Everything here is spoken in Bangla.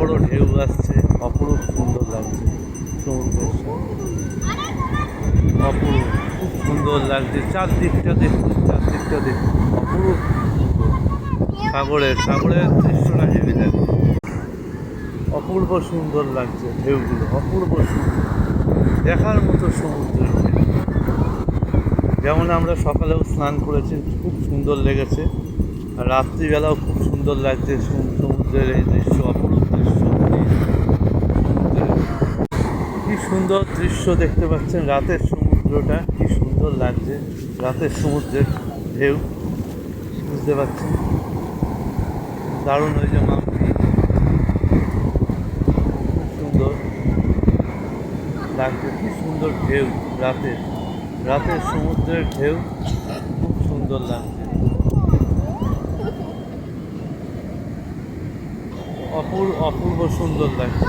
বড় ঢেউ আসছে, অপরূপ সুন্দর লাগছে সমুদ্রের সাথে। অপরূপ, খুব সুন্দর লাগছে। চারদিকটা দেখুন, চারদিকটা দেখুন, অপরূপ সুন্দর। সাগরের দৃশ্যটা হেভি লাগে, অপূর্ব সুন্দর লাগছে ঢেউগুলো, অপূর্ব সুন্দর, দেখার মতো সমুদ্রের ঢেউ। যেমন আমরা সকালেও স্নান করেছি, খুব সুন্দর লেগেছে, আর রাত্রিবেলাও খুব সুন্দর লাগছে সমুদ্রের এই দৃশ্য, অপরূপ দৃশ্য। কি সুন্দর দৃশ্য দেখতে পাচ্ছেন, রাতের সমুদ্রটা কি সুন্দর লাগছে, রাতের সমুদ্রের ঢেউ, বুঝতে পারছেন? দারুণ, ওই যে মাম্পি, খুব সুন্দর লাগছে, কি সুন্দর ঢেউ, রাতের সমুদ্রের ঢেউ, খুব সুন্দর লাগছে, অপূর্ব সুন্দর লাগছে।